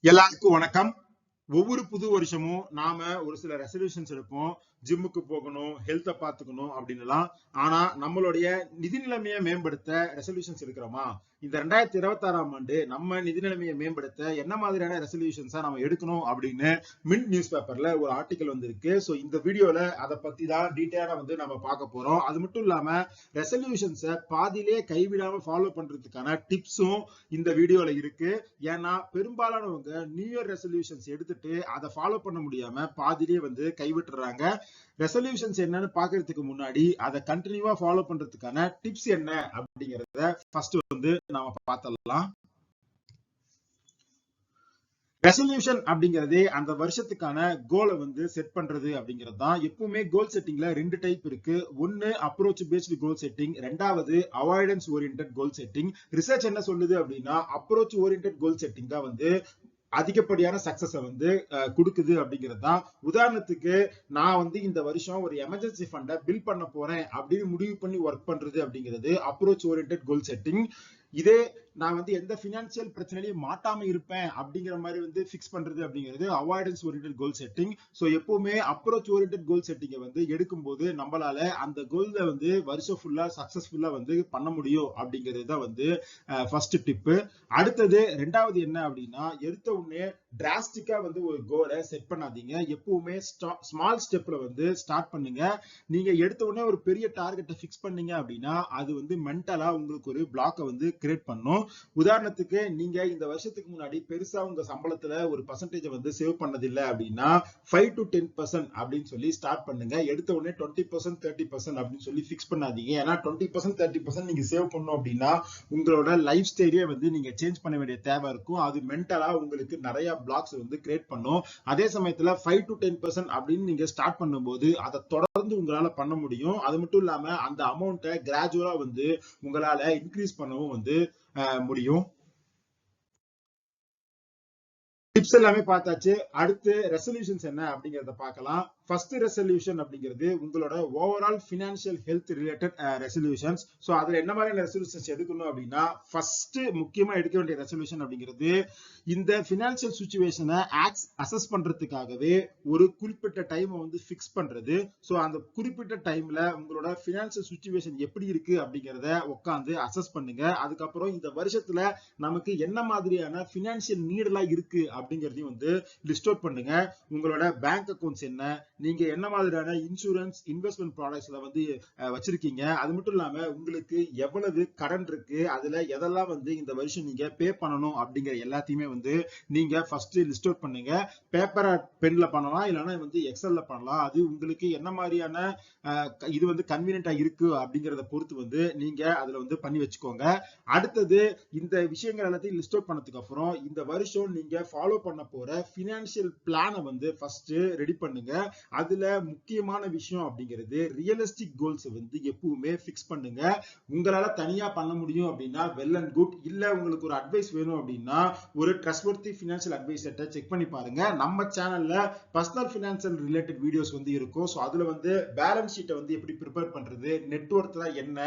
எல்லாருக்கும் வணக்கம். ஒவ்வொரு புது வருஷமும் நாம ஒரு சில ரெசல்யூஷன்ஸ் எடுப்போம். ஜிம்முக்கு போகணும், ஹெல்த்தை பார்த்துக்கணும் அப்படின்னுலாம். ஆனா நம்மளுடைய நிதி நிலைமையை மேம்படுத்த ரெசல்யூஷன்ஸ் எடுக்கிறோமா? இந்த 2026ஆம் ஆண்டு நம்ம நிதி நிலைமையை மேம்படுத்த என்ன மாதிரியான ரெசல்யூஷன்ஸா நம்ம எடுக்கணும் அப்படின்னு மின்ட் நியூஸ் பேப்பர்ல ஒரு ஆர்டிகல் வந்திருக்கு. ஸோ இந்த வீடியோல அதை பத்தி தான் டீட்டெயிலா நம்ம பார்க்க போறோம். அது மட்டும் இல்லாம ரெசல்யூஷன்ஸை பாதியிலே கைவிடாம ஃபாலோ பண்றதுக்கான டிப்ஸும் இந்த வீடியோல இருக்கு. ஏன்னா பெரும்பாலானவங்க நியூ இயர் ரெசல்யூஷன்ஸ் எடுத்துட்டு அதை ஃபாலோ பண்ண முடியாம பாதியிலே கைவிட்டுறாங்க. ரெசல்யூஷன்ஸ் என்னன்னு பாக்குறதுக்கு முன்னாடி அதை கண்டினியூவா ஃபாலோ பண்றதுக்கான டிப்ஸ் என்ன அப்படிங்கறத ஃபர்ஸ்ட் நாம பார்த்தலாம். ரெசல்யூஷன் அப்படிங்கறது அந்த வருஷத்துக்கான கோலை செட் பண்றது அப்படிங்கிறது தான். எப்பவுமே கோல் செட்டிங்ல ரெண்டு டைப் இருக்கு. ஒன்னு அப்ரோச் பேஸ்டு கோல் செட்டிங், ரெண்டாவது அவாய்டன்ஸ் ஓரியன்டட் கோல் செட்டிங். ரிசர்ச் என்ன சொல்லுது அப்படின்னா அப்ரோச் ஓரியன்டட் கோல் செட்டிங் தான் அதிகப்படியான சக்சஸ கொடுக்குது அப்படிங்கிறது தான். உதாரணத்துக்கு நான் இந்த வருஷம் ஒரு எமர்ஜென்சி ஃபண்டை பில் பண்ண போறேன் அப்படின்னு முடிவு பண்ணி ஒர்க் பண்றது அப்படிங்கிறது அப்ரோச் ஓரியன்டட் கோல் செட்டிங். இதே நான் எந்த பினான்சியல் பிரச்சனையிலையும் மாட்டாம இருப்பேன் அப்படிங்கிற மாதிரி பிக்ஸ் பண்றது அப்படிங்கிறது அவாய்டன்ஸ் ஓரியன்டட் கோல் செட்டிங். சோ எப்பவுமே அப்ரோச் ஓரியன்டட் கோல் செட்டிங்கை எடுக்கும் போது நம்மளால அந்த கோல்ல வருஷம் ஃபுல்லா சக்சஸ்ஃபுல்லா பண்ண முடியும் அப்படிங்கிறது தான் ஃபர்ஸ்ட் டிப்பு. அடுத்தது ரெண்டாவது என்ன அப்படின்னா, எடுத்த உடனே டிராஸ்டிக்கா ஒரு கோலை செட் பண்ணாதீங்க. எப்பவுமே ஸ்மால் ஸ்டெப்ல ஸ்டார்ட் பண்ணுங்க. நீங்க எடுத்த உடனே ஒரு பெரிய டார்கெட்டை பிக்ஸ் பண்ணீங்க அப்படின்னா அது மென்டலா உங்களுக்கு ஒரு பிளாக்கை கிரியேட் பண்ணும். உதாரணத்துக்கு நீங்க இந்த வருஷத்துக்கு முன்னாடி பெருசா உங்க சம்பளத்துல ஒரு பர்சன்டேஜ் சேவ் பண்ணதில்லை அப்படின்னா 5 to 10% அப்படின்னு சொல்லி ஸ்டார்ட் பண்ணுங்க. எடுத்த உடனே 20% 30% அப்படின்னு சொல்லி பிக்ஸ் பண்ணாதீங்க. ஏன்னா 20% 30% நீங்க சேவ் பண்ணணும் அப்படின்னா உங்களோட லைஃப் ஸ்டைலே நீங்க சேஞ்ச் பண்ண வேண்டிய தேவை இருக்கும். அது மென்டலா உங்களுக்கு நிறைய பிளாக்ஸ் கிரியேட் பண்ணும். அதே சமயத்துல 5 to 10% அப்படின்னு நீங்க ஸ்டார்ட் பண்ணும்போது அதை தொடர்ந்து உங்களால பண்ண முடியும். அது மட்டும் இல்லாம அந்த அமௌண்ட்டை கிராஜுவலா உங்களால இன்க்ரீஸ் பண்ணவும் முடியும். டிப்ஸ் எல்லாமே பார்த்தாச்சு. அடுத்து ரெசல்யூஷன்ஸ் என்ன அப்படிங்கறத பார்க்கலாம். ஃபர்ஸ்ட் ரெசல்யூஷன் அப்படிங்கிறது உங்களோட overall financial health related resolutions. So அதுல என்ன மாதிரியான ரெசல்யூஷன்ஸ் எடுக்கணும் அப்படின்னா, ஃபர்ஸ்ட் முக்கியமா எடுக்க வேண்டிய ரெசல்யூஷன் அப்படிங்கிறது இந்த பினான்சியல் சிச்சுவேஷனை அசஸ் பண்றதுக்காகவே ஒரு குறிப்பிட்ட டைம் பிக்ஸ் பண்றது. சோ அந்த குறிப்பிட்ட டைம்ல உங்களோட பினான்சியல் சிச்சுவேஷன் எப்படி இருக்கு அப்படிங்கறத உட்காந்து அசஸ் பண்ணுங்க. அதுக்கப்புறம் இந்த வருஷத்துல நமக்கு என்ன மாதிரியான பினான்சியல் நீட் எல்லாம் இருக்கு அப்படிங்கறதையும் லிஸ்ட் அவுட் பண்ணுங்க. உங்களோட பேங்க் அக்கவுண்ட்ஸ் என்ன, நீங்க என்ன மாதிரியான இன்சூரன்ஸ் இன்வெஸ்ட்மெண்ட் ப்ராடக்ட்ஸ்ல வச்சிருக்கீங்க, அது மட்டும் இல்லாம உங்களுக்கு எவ்வளவு கடன் இருக்கு, அதுல எதெல்லாம் இந்த வருஷம் நீங்க பே பண்ணணும் அப்படிங்கிற எல்லாத்தையுமே நீங்க ஃபர்ஸ்ட் லிஸ்ட் அவுட் பண்ணுங்க. பேப்பர் பென்ல பண்ணலாம், இல்லைன்னா எக்ஸல்ல பண்ணலாம். அது உங்களுக்கு என்ன மாதிரியான இது கன்வீனியன்டா இருக்கு அப்படிங்கறத பொறுத்து நீங்க அதுல பண்ணி வச்சுக்கோங்க. அடுத்தது இந்த விஷயங்கள் எல்லாத்தையும் லிஸ்ட் அவுட் பண்ணதுக்கு அப்புறம் இந்த வருஷம் நீங்க ஃபாலோ பண்ண போற பினான்சியல் பிளானை ஃபர்ஸ்ட் ரெடி பண்ணுங்க. அதுல முக்கியமான விஷயம் அப்படிங்கிறது ரியலிஸ்டிக் கோல்ஸ் எப்பவுமே பிக்ஸ் பண்ணுங்க. உங்களால தனியா பண்ண முடியும் அப்படின்னா வெல் அண்ட் குட். இல்ல உங்களுக்கு ஒரு அட்வைஸ் வேணும் அப்படின்னா ஒரு ட்ரஸ்ட்வர்த்தி பினான்சியல் அட்வைசர்ட்ட செக் பண்ணி பாருங்க. நம்ம சேனல்ல பர்சனல் பினான்சியல் ரிலேட்டட் வீடியோஸ் இருக்கும். சோ அதுல பேலன்ஸ் ஷீட்டை எப்படி ப்ரிப்பேர் பண்றது, நெட்வொர்க் என்ன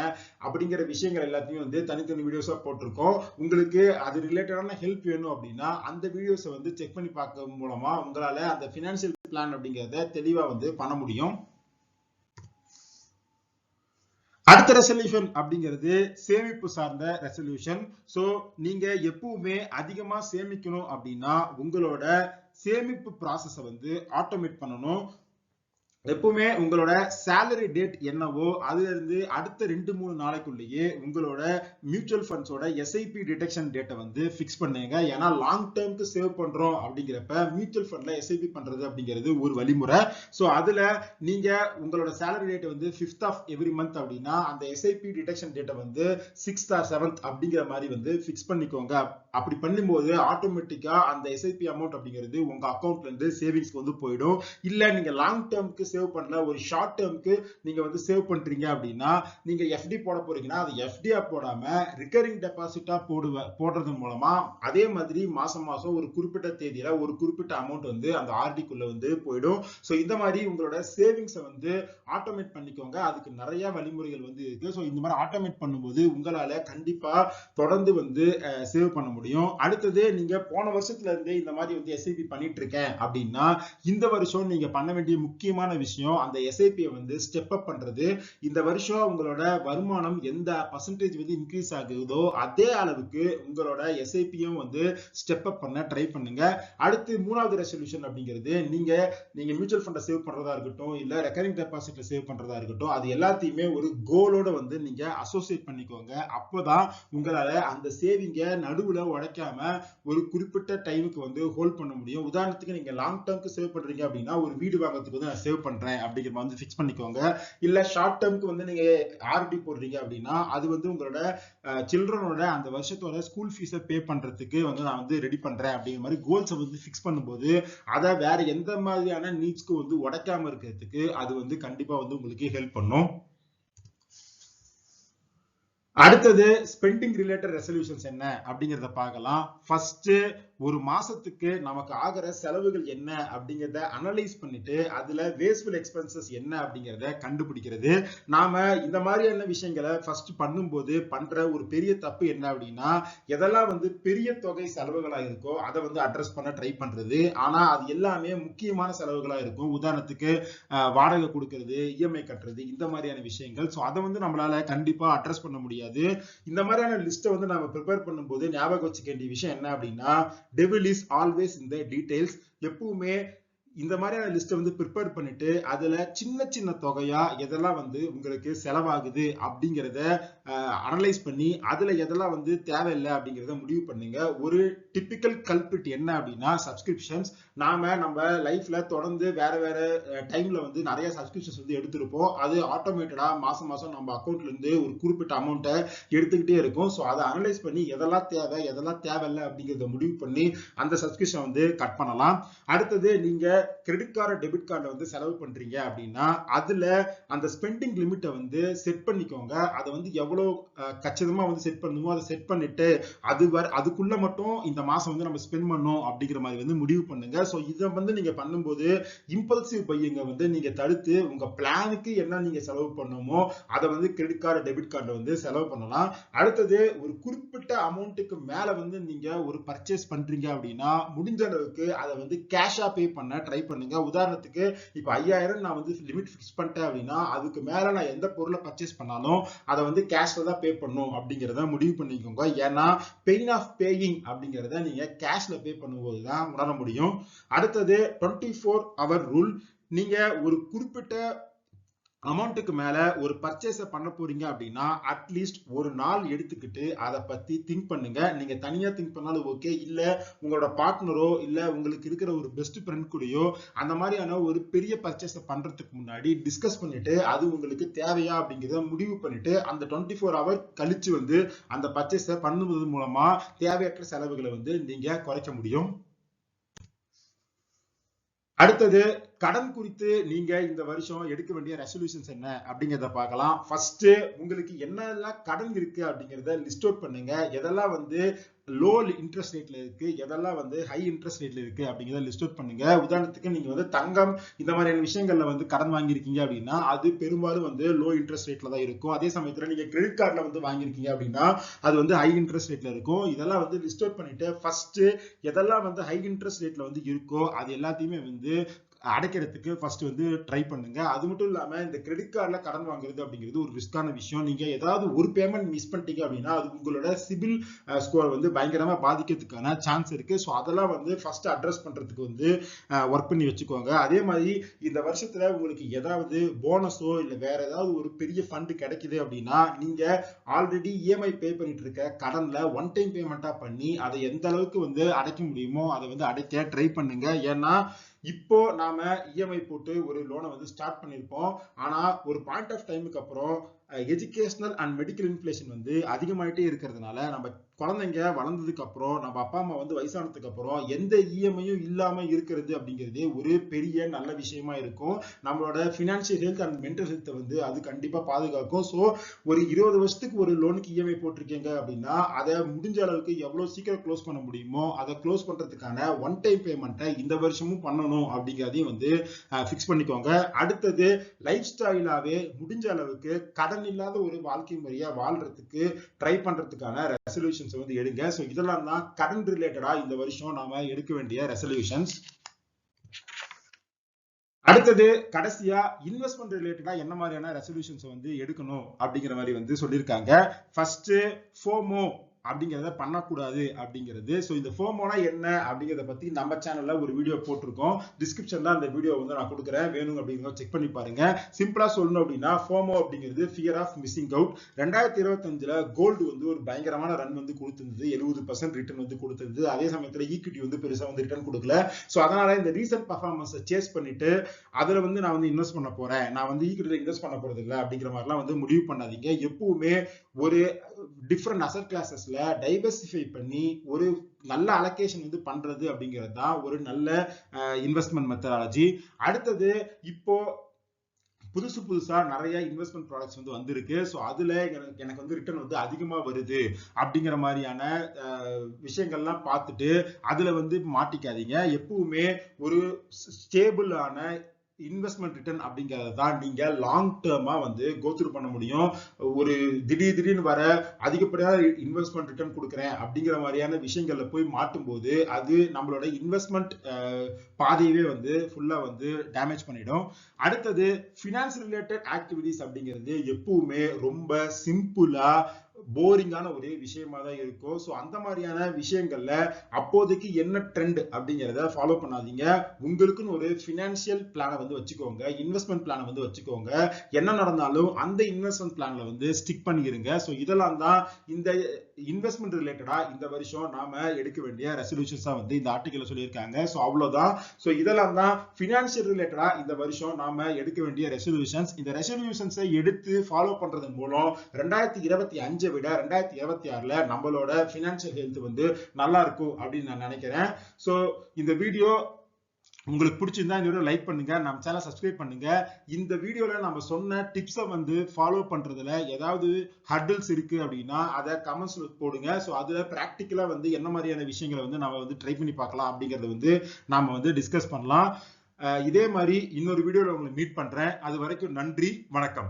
அப்படிங்கிற விஷயங்கள் எல்லாத்தையும் தனித்தனி வீடியோஸா போட்டிருக்கோம். உங்களுக்கு அது ரிலேட்டடான ஹெல்ப் வேணும் அப்படின்னா அந்த வீடியோஸை செக் பண்ணி பார்க்க மூலமா உங்களால அந்த பினான்சியல் பிளான் அப்படிங்கறத தெளிவா பண்ண முடியும். அடுத்த ரெசல்யூஷன் அப்படிங்கிறது சேமிப்பு சார்ந்த ரெசல்யூஷன். சோ நீங்க எப்பவுமே அதிகமா சேமிக்கணும் அப்படின்னா உங்களோட சேமிப்பு ப்ராசஸை ஆட்டோமேட் பண்ணணும். எப்பவுமே உங்களோட சேலரி டேட் என்னவோ அதுல இருந்து அடுத்த 2-3 நாளைக்குள்ளேயே உங்களோட மியூச்சுவல் ஃபண்ட்ஸோட எஸ்ஐபி டிடெக்ஷன் டேட்டை பிக்ஸ் பண்ணுங்க. ஏன்னா லாங் டேர்ம்க்கு சேவ் பண்றோம் அப்படிங்கிறப்ப மியூச்சுவல் ஃபண்ட்ல எஸ்ஐபி பண்றது அப்படிங்கிறது ஒரு வழிமுறை. சோ அதுல நீங்க உங்களோட salary date 5th of every month அப்படின்னா அந்த எஸ்ஐபி டிடெக்ஷன் டேட்டை 6th or 7th அப்படிங்கிற மாதிரி பிக்ஸ் பண்ணிக்கோங்க. அப்படி பண்ணும்போது ஆட்டோமேட்டிக்கா அந்த எஸ்ஐபி அமௌண்ட் அப்படிங்கிறது உங்க அக்கௌண்ட்ல இருந்து சேவிங்ஸ்க்கு போயிடும். இல்ல நீங்க லாங் டேர்ம்க்கு சேவ் பண்ணல, ஒரு ஷார்ட் டேர்ம்க்கு நீங்க சேவ் பண்றீங்க அப்படின்னா நீங்க எஃப்டி போட போறீங்கன்னா அது எஃப்டியா போடாம ரிகரிங் டெபாசிட்டா போடுறது மூலமா அதே மாதிரி மாசம் மாசம் ஒரு குறிப்பிட்ட தேதியில ஒரு குறிப்பிட்ட அமௌண்ட் அந்த ஆர்டிக்குள்ள போயிடும். சோ இந்த மாதிரி உங்களோட சேவிங்ஸ் ஆட்டோமேட் பண்ணிக்கோங்க. அதுக்கு நிறைய வழிமுறைகள் இருக்கு. சோ இந்த மாதிரி ஆட்டோமேட் பண்ணும்போது உங்களால கண்டிப்பா தொடர்ந்து சேவ் பண்ண முடியும். முடியும். அடுத்தது நீங்க போன வருஷத்துல இருந்தே இந்த மாதிரி வந்து எஸ்ஐபி பண்ணிட்டு இருக்கேன் அப்படின்னா இந்த வருஷம் நீங்க பண்ண வேண்டிய முக்கியமான விஷயம் அந்த எஸ்ஐபியை வந்து ஸ்டெப் அப் பண்றது. இந்த வருஷம் உங்களோட வருமானம் எந்த பர்சன்டேஜ் வந்து இன்க்ரீஸ் ஆகுதோ அதே அளவுக்கு உங்களோட எஸ்ஐபியும் வந்து ஸ்டெப் அப் பண்ண ட்ரை பண்ணுங்க. அடுத்து மூணாவது ரெசல்யூஷன் அப்படிங்கிறது நீங்க மியூச்சுவல் ஃபண்டை சேவ் பண்றதா இருக்கட்டும் இல்ல ரெக்கரிங் டெபாசிட்ல சேவ் பண்றதா இருக்கட்டும் அது எல்லாத்தையுமே ஒரு கோலோட வந்து நீங்க அசோசியேட் பண்ணிக்கோங்க. அப்போதான் உங்களால அந்த சேவிங்க நடுவுல உடைக்காம ஒரு குறிப்பிட்ட டைமுக்கு வந்து ஹோல்ட் பண்ண முடியும். உதாரணத்துக்கு நீங்க லாங் டேர்ம்க்கு சேவ் பண்றீங்க அப்படின்னா ஒரு வீடு வாங்குறதுக்கு வந்து நான் சேவ் பண்றேன் அப்படிங்கிற வந்து ஃபிக்ஸ் பண்ணிக்கோங்க. இல்ல ஷார்ட் டேர்ம்க்கு வந்து நீங்க ஆர்டி போடுறீங்க அப்படின்னா அது வந்து உங்களோட சில்ட்ரனோட அந்த வருஷத்தோட ஸ்கூல் ஃபீஸை பே பண்றதுக்கு வந்து நான் வந்து ரெடி பண்றேன் அப்படிங்கிற மாதிரி கோல்ஸ் வந்து ஃபிக்ஸ் பண்ணும்போது அதை வேற எந்த மாதிரியான நீட்ஸ்க்கு வந்து உடைக்காம இருக்கிறதுக்கு அது வந்து கண்டிப்பா வந்து உங்களுக்கு ஹெல்ப் பண்ணும். அடுத்தது ஸ்பெண்டிங் ரிலேட்டட் ரெசல்யூஷன்ஸ் என்ன அப்படிங்கறத பார்க்கலாம். ஃபர்ஸ்ட் ஒரு மாசத்துக்கு நமக்கு ஆகிற செலவுகள் என்ன அப்படிங்கறத அனலைஸ் பண்ணிட்டு அதுல வேஸ்ட்ஃபுல் எக்ஸ்பென்சஸ் என்ன அப்படிங்கறத கண்டுபிடிக்கிறது. நாம இந்த மாதிரியான விஷயங்களை ஃபர்ஸ்ட் பண்ணும்போது பண்ற ஒரு பெரிய தப்பு என்ன அப்படின்னா எதெல்லாம் வந்து பெரிய தொகை செலவுகளா இருக்கோ அதை வந்து அட்ரஸ் பண்ண ட்ரை பண்றது. ஆனா அது எல்லாமே முக்கியமான செலவுகளா இருக்கும். உதாரணத்துக்கு வாடகை கொடுக்கறது, இஎம்ஐ கட்டுறது, இந்த மாதிரியான விஷயங்கள். ஸோ அதை வந்து நம்மளால கண்டிப்பா அட்ரஸ் பண்ண முடியாது. இந்த மாதிரியான லிஸ்ட்டை வந்து நம்ம ப்ரிப்பேர் பண்ணும்போது ஞாபகம் வச்சுக்க வேண்டிய விஷயம் என்ன அப்படின்னா devil is always in the details. எப்பவுமே இந்த மாதிரியான லிஸ்ட்டை வந்து ப்ரிப்பேர் பண்ணிட்டு அதுல சின்ன சின்ன தொகையா எதெல்லாம் வந்து உங்களுக்கு செலவாகுது அப்படிங்கிறத அனலைஸ் பண்ணி அதுல எதெல்லாம் வந்து தேவையில்லை அப்படிங்கிறத முடிவு பண்ணுங்க. ஒரு டிபிக்கல் கல்பிரிட் என்ன அப்படின்னா சப்ஸ்கிரிப்ஷன்ஸ். நம்ம லைஃப்ல தொடர்ந்து வேற வேற டைம்ல வந்து நிறைய சப்ஸ்கிரிப்ஷன்ஸ் வந்து எடுத்திருப்போம். அது ஆட்டோமேட்டடா மாசம் மாசம் நம்ம அக்கௌண்ட்ல இருந்து ஒரு குறிப்பிட்ட அமௌண்ட்டை எடுத்துக்கிட்டே இருக்கும். ஸோ அதை அனலைஸ் பண்ணி எதெல்லாம் தேவை எதெல்லாம் தேவையில்லை அப்படிங்கிறத முடிவு பண்ணி அந்த சப்ஸ்கிரிப்ஷன் வந்து கட் பண்ணலாம். அடுத்தது நீங்க கிரெடிட் கார்டு டெபிட் கார்டு வந்து செலவு பண்றீங்க அப்படின்னா அதுல அந்த ஸ்பெண்டிங் லிமிட்டை வந்து செட் பண்ணிக்கோங்க. அதை வந்து எவ்வளவு கச்சிதமா வந்து செட் பண்ணுமோ அதை செட் பண்ணிட்டு அதுக்குள்ள மட்டும் இந்த மாசம் வந்து நம்ம ஸ்பெண்ட் பண்ணோம் அப்படிங்கிற மாதிரி வந்து முடிவு பண்ணுங்க. ஸோ இதை வந்து நீங்க பண்ணும்போது இம்பல்சிவ் பையிங்க வந்து நீங்க தடுத்து உங்க பிளானுக்கு என்ன நீங்க செலவு பண்ணுமோ அதை வந்து கிரெடிட் கார்டு டெபிட் கார்டு வந்து செலவு பண்ணலாம். அடுத்தது ஒரு குறிப்பிட்ட அமௌண்ட்டுக்கு மேல வந்து நீங்க ஒரு பர்ச்சேஸ் பண்றீங்க அப்படின்னா முடிஞ்ச அளவுக்கு அதை வந்து கேஷா பே பண்ண ட்ரை பண்ணுங்க. உதாரணத்துக்கு இப்ப 5000 நான் வந்து லிமிட் ஃபிக்ஸ் பண்ணிட்டேன் அப்படின்னா அதுக்கு மேல நான் எந்த பொருளை பர்ச்சேஸ் பண்ணாலும் அதை வந்து கேஷ்ல தான் பே பண்ணும் அப்படிங்கறத முடிவு பண்ணிக்கோங்க. ஏன்னா பெயின் ஆஃப் பேயிங் அப்படிங்கறத நீங்க கேஷ்ல பே பண்ணும்போது தான் உணர முடியும். அடுத்தது 24 hour ரூல். நீங்க ஒரு குறிப்பிட்ட அமௌண்ட்டுக்கு மேல ஒரு பர்ச்சேஸ் பண்ண போறீங்க அப்படின்னா அட்லீஸ்ட் ஒரு நாள் எடுத்துக்கிட்டு அதை பத்தி திங்க் பண்ணுங்க. நீங்க தனியா திங்க் பண்ணாலும் ஓகே, இல்ல உங்களோட பார்ட்னரோ இல்ல உங்களுக்கு இருக்கிற ஒரு பெஸ்ட் ஃப்ரெண்ட் கூடயோ அந்த மாதிரியான ஒரு பெரிய பர்ச்சேஸ் பண்றதுக்கு முன்னாடி டிஸ்கஸ் பண்ணிட்டு அது உங்களுக்கு தேவையா அப்படிங்கிறத முடிவு பண்ணிட்டு அந்த 24 hour கழிச்சு வந்து அந்த பர்ச்சேஸ் பண்ணுவது மூலமா தேவையற்ற செலவுகளை வந்து நீங்க குறைக்க முடியும். அடுத்தது கடன் குறித்து நீங்க இந்த வருஷம் எடுக்க வேண்டிய ரெசல்யூஷன்ஸ் என்ன அப்படிங்கறத பார்க்கலாம். ஃபர்ஸ்ட் உங்களுக்கு என்னெல்லாம் கடன் இருக்கு அப்படிங்கறத லிஸ்ட் அவுட் பண்ணுங்க. எதெல்லாம் வந்து லோ இன்ட்ரெஸ்ட் ரேட்ல இருக்கு, எதெல்லாம் வந்து ஹை இன்ட்ரெஸ்ட் ரேட்ல இருக்கு அப்படிங்கறத லிஸ்ட் அவுட் பண்ணுங்க. உதாரணத்துக்கு நீங்க வந்து தங்கம் இந்த மாதிரியான விஷயங்கள்ல வந்து கடன் வாங்கியிருக்கீங்க அப்படின்னா அது பெரும்பாலும் வந்து லோ இன்ட்ரெஸ்ட் ரேட்ல தான் இருக்கும். அதே சமயத்துல நீங்க கிரெடிட் கார்டுல வந்து வாங்கியிருக்கீங்க அப்படின்னா அது வந்து ஹை இன்ட்ரெஸ்ட் ரேட்ல இருக்கும். இதெல்லாம் வந்து லிஸ்ட் அவுட் பண்ணிட்டு ஃபர்ஸ்ட் எதெல்லாம் வந்து ஹை இன்ட்ரெஸ்ட் ரேட்ல வந்து இருக்கோ அது எல்லாத்தையுமே வந்து அடைக்கிறதுக்கு ஃபர்ஸ்ட் வந்து ட்ரை பண்ணுங்க. அது மட்டும் இல்லாம இந்த கிரெடிட் கார்டுல கடன் வாங்குறது அப்படிங்கிறது ஒரு ரிஸ்கான விஷயம். நீங்க ஏதாவது ஒரு பேமெண்ட் மிஸ் பண்ணிட்டீங்க அப்படின்னா அது உங்களோட சிபில் ஸ்கோர் வந்து பயங்கரமா பாதிக்கிறதுக்கான சான்ஸ் இருக்கு. ஸோ அதெல்லாம் வந்து ஃபர்ஸ்ட் அட்ரஸ் பண்றதுக்கு வந்து ஒர்க் பண்ணி வச்சுக்கோங்க. அதே மாதிரி இந்த வருஷத்துல உங்களுக்கு ஏதாவது போனஸோ இல்ல வேற ஏதாவது ஒரு பெரிய ஃபண்ட் கிடைக்குது அப்படின்னா நீங்க ஆல்ரெடி இஎம்ஐ பே பண்ணிட்டு இருக்க கடன்ல ஒன் டைம் பேமெண்டா பண்ணி அதை எந்த அளவுக்கு வந்து அடைக்க முடியுமோ அதை வந்து அடைக்க ட்ரை பண்ணுங்க. ஏன்னா இப்போ நாம இஎம்ஐ போட்டு ஒரு லோனை வந்து ஸ்டார்ட் பண்ணிருப்போம். ஆனா ஒரு பாயிண்ட் ஆஃப் டைமுக்கு அப்புறம் எஜுகேஷனல் அண்ட் மெடிக்கல் இன்ஃப்ளேஷன் வந்து அதிகமாயிட்டே இருக்கிறதுனால நம்ம குழந்தைங்க வளர்ந்ததுக்கு அப்புறம் நம்ம அப்பா அம்மா வந்து வயசானதுக்கு அப்புறம் எந்த இஎம்ஐயும் இல்லாம இருக்கிறது அப்படிங்கிறது ஒரு பெரிய நல்ல விஷயமா இருக்கும். நம்மளோட financial health and mental health வந்து அது கண்டிப்பா பாதுகாக்கும். ஸோ ஒரு 20 வருஷத்துக்கு ஒரு லோனுக்கு இஎம்ஐ போட்டிருக்கீங்க அப்படின்னா அதை முடிஞ்ச அளவுக்கு எவ்வளவு சீக்கிரம் க்ளோஸ் பண்ண முடியுமோ அதை க்ளோஸ் பண்றதுக்கான ஒன் டைம் பேமெண்ட்டை இந்த வருஷமும் பண்ணணும் அப்படிங்கிறதையும் வந்து ஃபிக்ஸ் பண்ணிக்கோங்க. அடுத்தது லைஃப் ஸ்டைலாவே முடிஞ்ச அளவுக்கு கடன் இல்லாத ஒரு வாழ்க்கை முறையை வாழ்றதுக்கு ட்ரை பண்றதுக்கான ரெசல்யூஷன் ரெசல்யூஷன்ஸ் வந்து எடுங்க. சோ இதெல்லாம் தான் கடன் ரிலேட்டடா இந்த வருஷம் நாம எடுக்க வேண்டிய ரெசல்யூஷன்ஸ். அடுத்தது கடைசியா இன்வெஸ்ட்மெண்ட் ரிலேட்டடா என்ன மாதிரியான ரெசல்யூஷன்ஸ் வந்து எடுக்கணும் அப்படிங்கிற மாதிரி வந்து சொல்லியிருக்காங்க. ஃபர்ஸ்ட் ஃபோமோ அப்படிங்கிறத பண்ணக்கூடாது அப்படிங்கிறது. ஸோ இந்த ஃபோமோனா என்ன அப்படிங்கிறத பத்தி நம்ம சேனல்ல ஒரு வீடியோ போட்டிருக்கோம். டிஸ்கிரிப்ஷன்ல அந்த வீடியோ வந்து நான் கொடுக்குறேன், வேணும் அப்படிங்கிறத செக் பண்ணி பாருங்க. சிம்பிளா சொல்லணும் அப்படின்னா ஃபோமோ அப்படிங்கிறது ஃபியர் ஆஃப் மிஸ்ஸிங் அவுட். 2025ல கோல்டு வந்து ஒரு பயங்கரமான ரன் வந்து கொடுத்திருந்தது, 70% ரிட்டர்ன் வந்து கொடுத்திருந்தது. அதே சமயத்துல ஈக்விட்டி வந்து பெருசா வந்து ரிட்டர்ன் கொடுக்கல. ஸோ அதனால இந்த ரீசன்ட் பர்ஃபார்மன்ஸை சேஸ் பண்ணிட்டு அதுல வந்து நான் வந்து இன்வெஸ்ட் பண்ண போறேன், நான் வந்து ஈக்விட்டில இன்வெஸ்ட் பண்ண போறது இல்லை அப்படிங்கிற மாதிரிலாம் வந்து முடிவு பண்ணாதீங்க. எப்பவுமே ஒரு டிஃப்ரெண்ட் அசெட் கிளாஸஸ்ல டைவர்சிஃபை பண்ணி ஒரு நல்ல அலோகேஷன் வந்து பண்றது அப்படிங்கிறது தான் ஒரு நல்ல இன்வெஸ்ட்மெண்ட் மெத்தடாலஜி. அடுத்தது இப்போ புதுசா நிறைய இன்வெஸ்ட்மெண்ட் ப்ராடக்ட்ஸ் வந்து வந்திருக்கு. ஸோ அதுல எனக்கு வந்து ரிட்டர்ன் வந்து அதிகமா வருது அப்படிங்கிற மாதிரியான விஷயங்கள்லாம் பார்த்துட்டு அதுல வந்து மாட்டிக்காதீங்க. எப்பவுமே ஒரு ஸ்டேபிளான இன்வெஸ்ட்மெண்ட் ரிட்டர்ன் அப்படிங்கறத தான் நீங்க லாங் டேர்மா வந்து கோத்ரூ பண்ண முடியும். ஒரு திடீர்னு வர அதிகப்படியான இன்வெஸ்ட்மெண்ட் ரிட்டர்ன் கொடுக்குறேன் அப்படிங்கிற மாதிரியான விஷயங்கள்ல போய் மாட்டும் போது அது நம்மளோட இன்வெஸ்ட்மெண்ட் பாதையவே வந்து ஃபுல்லா வந்து டேமேஜ் பண்ணிடும். அடுத்தது ஃபினான்ஸ் ரிலேட்டட் ஆக்டிவிட்டிஸ் அப்படிங்கிறது எப்பவுமே ரொம்ப சிம்பிளா போரிங்கான ஒரு விஷயமா தான் இருக்கும். ஸோ அந்த மாதிரியான விஷயங்கள்ல அப்போதைக்கு என்ன ட்ரெண்ட் அப்படிங்கிறத ஃபாலோ பண்ணாதீங்க. உங்களுக்குன்னு ஒரு ஃபினான்சியல் பிளானை வந்து வச்சுக்கோங்க, இன்வெஸ்ட்மெண்ட் பிளானை வந்து வச்சுக்கோங்க. என்ன நடந்தாலும் அந்த இன்வெஸ்ட்மெண்ட் பிளான்ல வந்து ஸ்டிக் பண்ணிருங்க. ஸோ இதெல்லாம் தான் இந்த இன்வெஸ்ட்மெண்ட் ரிலேட்டடா இந்த வருஷம் நாம எடுக்க வேண்டிய ரெசல்யூஷன்ஸா வந்து இந்த ஆர்டிகல்ல சொல்லியிருக்காங்க. ஸோ அவ்வளவுதான். ஸோ இதெல்லாம் தான் ஃபினான்சியல் ரிலேட்டடா இந்த வருஷம் நாம எடுக்க வேண்டிய ரெசல்யூஷன்ஸ். இந்த ரெசல்யூஷன்ஸை எடுத்து ஃபாலோ பண்றதன் மூலம் 2025 விட 2026ல நம்மளோட ஃபினான்சியல் ஹெல்த் வந்து நல்லா இருக்கும் அப்படின்னு நான் நினைக்கிறேன். சோ இந்த வீடியோ உங்களுக்கு பிடிச்சிருந்தா இந்த வீடியோ லைக் பண்ணுங்க, நம்ம சேனலை சப்ஸ்கிரைப் பண்ணுங்க. இந்த வீடியோல நம்ம சொன்ன டிப்ஸை வந்து ஃபாலோ பண்றதுல ஏதாவது ஹர்டில்ஸ் இருக்கு அப்படின்னா அதை கமெண்ட்ஸ்ல போடுங்க. ஸோ அதுல பிராக்டிக்கலா வந்து என்ன மாதிரியான விஷயங்களை வந்து நம்ம வந்து ட்ரை பண்ணி பார்க்கலாம் அப்படிங்கறத வந்து நாம வந்து டிஸ்கஸ் பண்ணலாம். இதே மாதிரி இன்னொரு வீடியோல உங்களை மீட் பண்றேன். அது வரைக்கும் நன்றி, வணக்கம்.